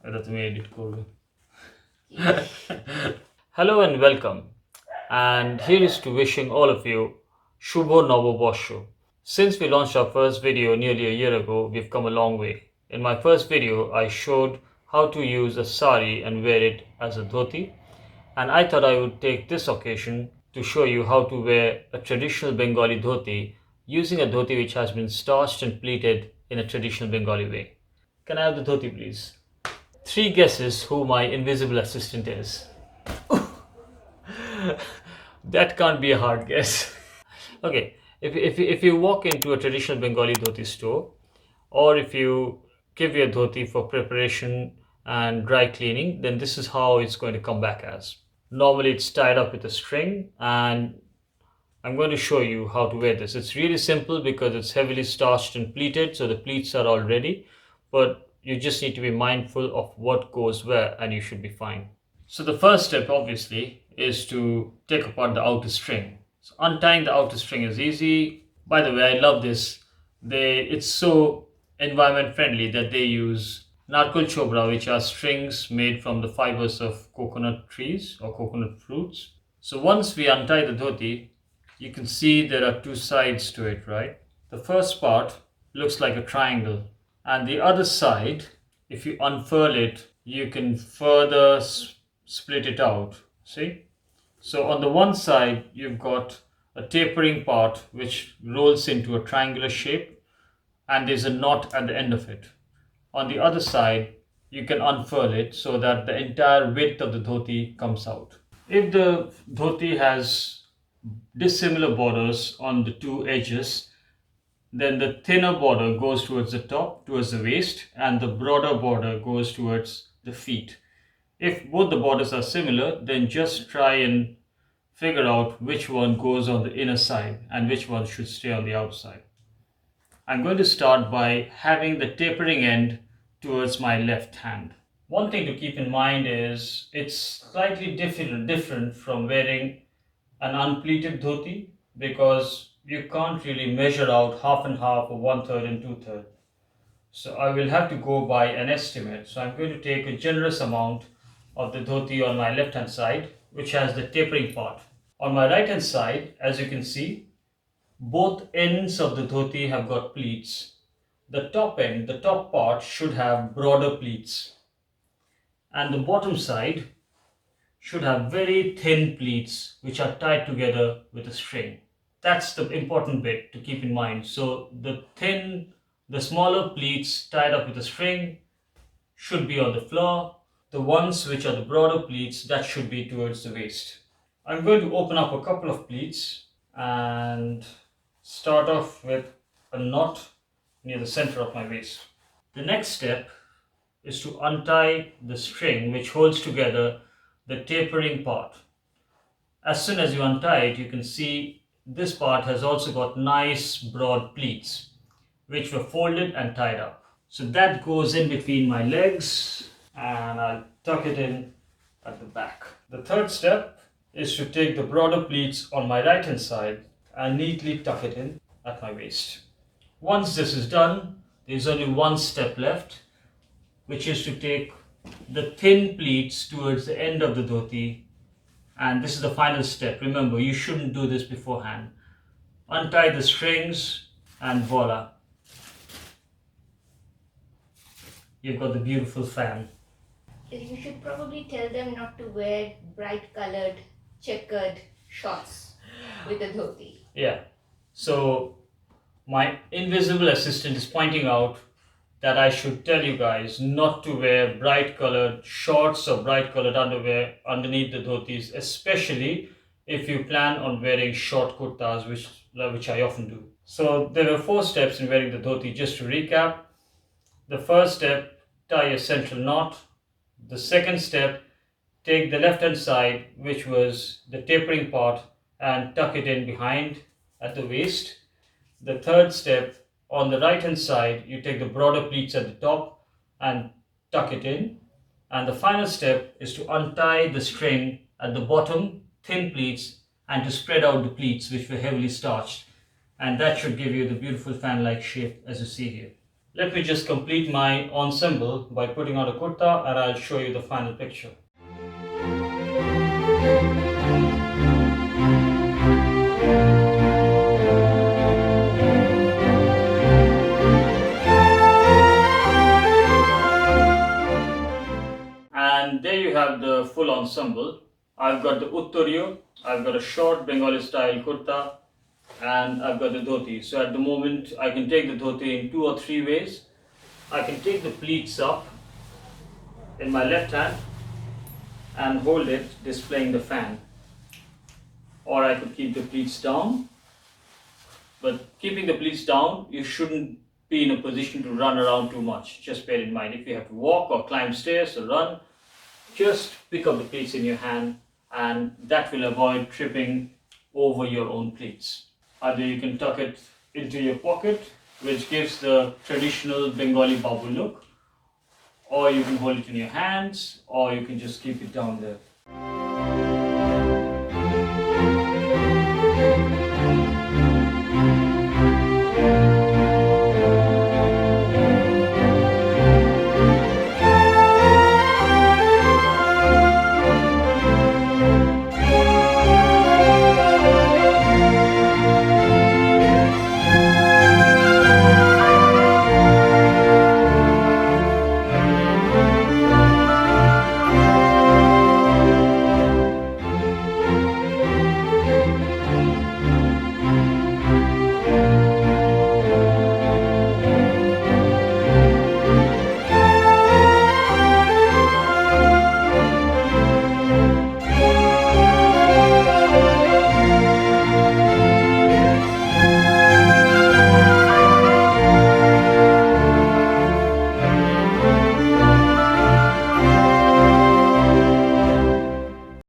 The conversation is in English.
এটা তুমি edit করবে. Hello and welcome. And here is to wishing all of you Shubho Novobosho. Since we launched our first video nearly a year ago, we've come a long way. In my first video, I showed how to use a sari and wear it as a dhoti. And I thought I would take this occasion to show you how to wear a traditional Bengali dhoti using a dhoti which has been starched and pleated in a traditional Bengali way. Can I have the dhoti, please? Three guesses who my invisible assistant is. That can't be a hard guess. Okay, if you walk into a traditional Bengali dhoti store, or if you give your dhoti for preparation and dry cleaning, then this is how it's going to come back as. Normally, it's tied up with a string, and I'm going to show you how to wear this. It's really simple because it's heavily starched and pleated, so the pleats are all ready, but you just need to be mindful of what goes where, and you should be fine. So the first step, obviously, is to take apart the outer string. So untying the outer string is easy. By the way, I love this. It's so environment friendly that they use narkol chobra, which are strings made from the fibers of coconut trees or coconut fruits. So once we untie the dhoti, you can see there are two sides to it, right? The first part looks like a triangle, and the other side, if you unfurl it, you can further split it out. See? So on the one side, you've got a tapering part which rolls into a triangular shape, and there's a knot at the end of it. On the other side, you can unfurl it so that the entire width of the dhoti comes out. If the dhoti has dissimilar borders on the two edges, then the thinner border goes towards the top, towards the waist, and the broader border goes towards the feet. If both the borders are similar, then just try and figure out which one goes on the inner side and which one should stay on the outside. I'm going to start by having the tapering end towards my left hand. One thing to keep in mind is it's slightly different from wearing an unpleated dhoti, because you can't really measure out half and half or 1/3 and 2/3. So I will have to go by an estimate. So I'm going to take a generous amount of the dhoti on my left hand side, which has the tapering part. On my right hand side, as you can see, both ends of the dhoti have got pleats. The top end, the top part, should have broader pleats, and the bottom side should have very thin pleats which are tied together with a string. That's the important bit to keep in mind. So the smaller pleats tied up with a string should be on the floor. The ones which are the broader pleats, that should be towards the waist. I'm going to open up a couple of pleats and start off with a knot near the center of my waist. The next step is to untie the string which holds together the tapering part. As soon as you untie it, you can see this part has also got nice broad pleats which were folded and tied up. So that goes in between my legs, and I'll tuck it in at the back. The third step is to take the broader pleats on my right hand side and neatly tuck it in at my waist. Once this is done, there's only one step left, which is to take the thin pleats towards the end of the dhoti, and this is the final step. Remember, you shouldn't do this beforehand. Untie the strings and voila, you've got the beautiful fan. You should probably tell them not to wear bright colored checkered shorts with a dhoti. Yeah, so my invisible assistant is pointing out that I should tell you guys not to wear bright colored shorts or bright colored underwear underneath the dhotis, especially if you plan on wearing short kurtas, which I often do. So there are 4 steps in wearing the dhoti. Just to recap: the first step, tie a central knot. The second step, take the left hand side, which was the tapering part, and tuck it in behind at the waist. The third step, on the right hand side, you take the broader pleats at the top and tuck it in. And the final step is to untie the string at the bottom, thin pleats, and to spread out the pleats which were heavily starched. And that should give you the beautiful fan-like shape as you see here. Let me just complete my ensemble by putting on a kurta and I'll show you the final picture. And there you have the full ensemble. I've got the uttaryo, I've got a short Bengali style kurta, and I've got the dhoti. So at the moment, I can take the dhoti in 2 or 3 ways. I can take the pleats up in my left hand and hold it, displaying the fan. Or I could keep the pleats down. But keeping the pleats down, you shouldn't be in a position to run around too much. Just bear in mind, if you have to walk or climb stairs or run, just pick up the pleats in your hand, and that will avoid tripping over your own pleats. Either you can tuck it into your pocket, which gives the traditional Bengali Babu look, or you can hold it in your hands, or you can just keep it down there.